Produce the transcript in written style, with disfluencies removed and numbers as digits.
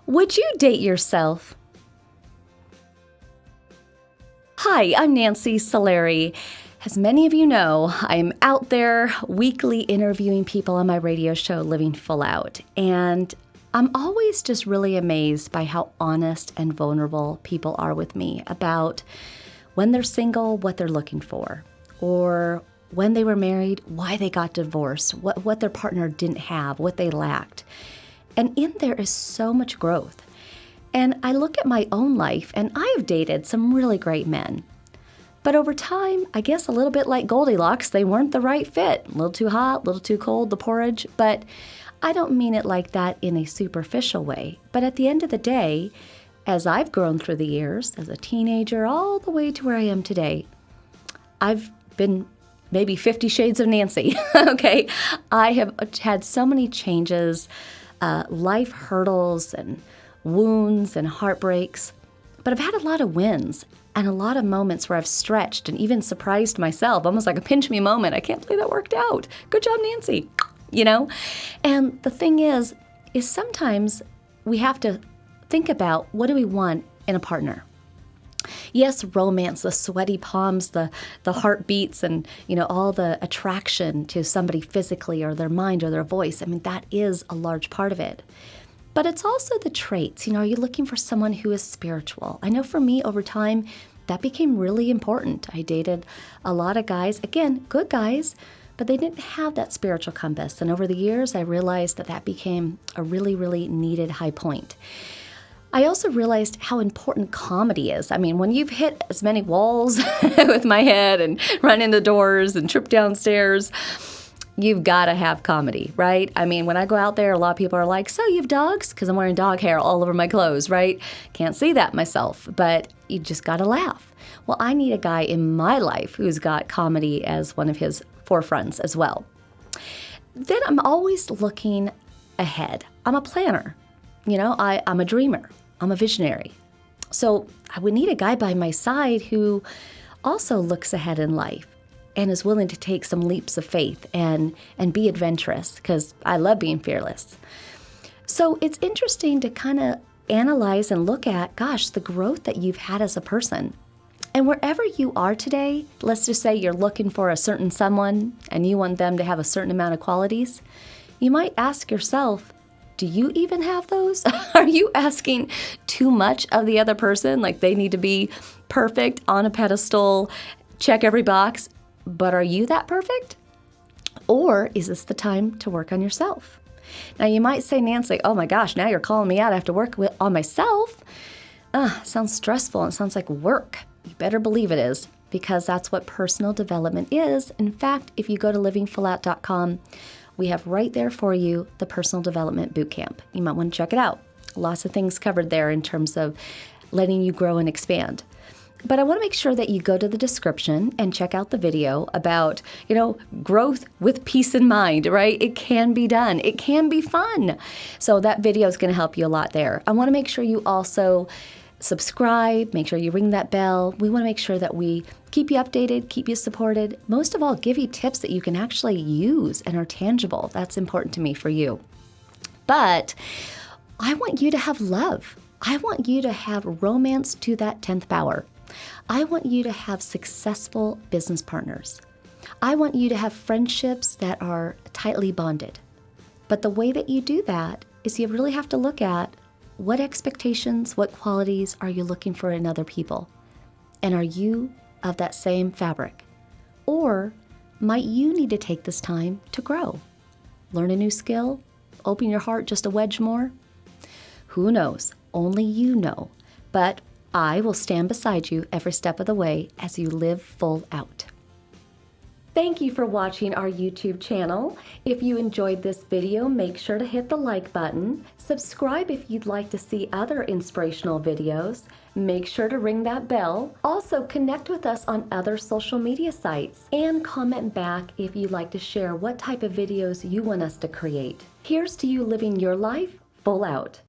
Would you date yourself? Hi, I'm Nancy Solari. As many of you know, I'm out there weekly interviewing people on my radio show, Living Full Out. And I'm always just really amazed by how honest and vulnerable people are with me about when they're single, what they're looking for, or when they were married, why they got divorced, what their partner didn't have, what they lacked. And in there is so much growth. And I look at my own life, and I have dated some really great men. But over time, I guess a little bit like Goldilocks, they weren't the right fit. A little too hot, a little too cold, the porridge. But I don't mean it like that in a superficial way. But at the end of the day, as I've grown through the years, as a teenager all the way to where I am today, I've been maybe 50 shades of Nancy, okay? I have had so many changes, life hurdles and wounds and heartbreaks, but I've had a lot of wins and a lot of moments where I've stretched and even surprised myself, almost like a pinch me moment. I can't believe that worked out. Good job, Nancy, you know? And the thing is sometimes we have to think about, what do we want in a partner? Yes, romance, the sweaty palms, the heartbeats, and all the attraction to somebody physically or their mind or their voice. I mean, that is a large part of it. But it's also the traits. Are you looking for someone who is spiritual? I know for me, over time, that became really important. I dated a lot of guys, again, good guys, but they didn't have that spiritual compass. And over the years, I realized that became a really, really needed high point. I also realized how important comedy is. I mean, when you've hit as many walls with my head and run into doors and trip downstairs, you've got to have comedy, right? I mean, when I go out there, a lot of people are like, so you have dogs? Because I'm wearing dog hair all over my clothes, right? Can't see that myself, but you just got to laugh. Well, I need a guy in my life who's got comedy as one of his forefronts as well. Then I'm always looking ahead. I'm a planner. I'm a dreamer. I'm a visionary. So I would need a guy by my side who also looks ahead in life and is willing to take some leaps of faith and be adventurous, because I love being fearless. So it's interesting to kind of analyze and look at, the growth that you've had as a person. And wherever you are today, let's just say you're looking for a certain someone and you want them to have a certain amount of qualities, you might ask yourself, do you even have those? Are you asking too much of the other person? Like they need to be perfect, on a pedestal, check every box, but are you that perfect? Or is this the time to work on yourself? Now you might say, Nancy, oh my gosh, now you're calling me out. I have to work on myself. Sounds stressful and sounds like work. You better believe it is, because that's what personal development is. In fact, if you go to livingfullout.com, we have right there for you the Personal Development Bootcamp. You might want to check it out. Lots of things covered there in terms of letting you grow and expand. But I want to make sure that you go to the description and check out the video about, growth with peace in mind, right? It can be done. It can be fun. So that video is going to help you a lot there. I want to make sure you also subscribe, make sure you ring that bell. We want to make sure that we keep you updated, keep you supported. Most of all, give you tips that you can actually use and are tangible. That's important to me for you. But I want you to have love. I want you to have romance to that 10th power. I want you to have successful business partners. I want you to have friendships that are tightly bonded. But the way that you do that is you really have to look at what expectations, what qualities are you looking for in other people? And are you of that same fabric? Or might you need to take this time to grow? Learn a new skill? Open your heart just a wedge more? Who knows? Only you know. But I will stand beside you every step of the way as you live full out. Thank you for watching our YouTube channel. If you enjoyed this video, make sure to hit the like button. Subscribe if you'd like to see other inspirational videos. Make sure to ring that bell. Also, connect with us on other social media sites and comment back if you'd like to share what type of videos you want us to create. Here's to you living your life full out.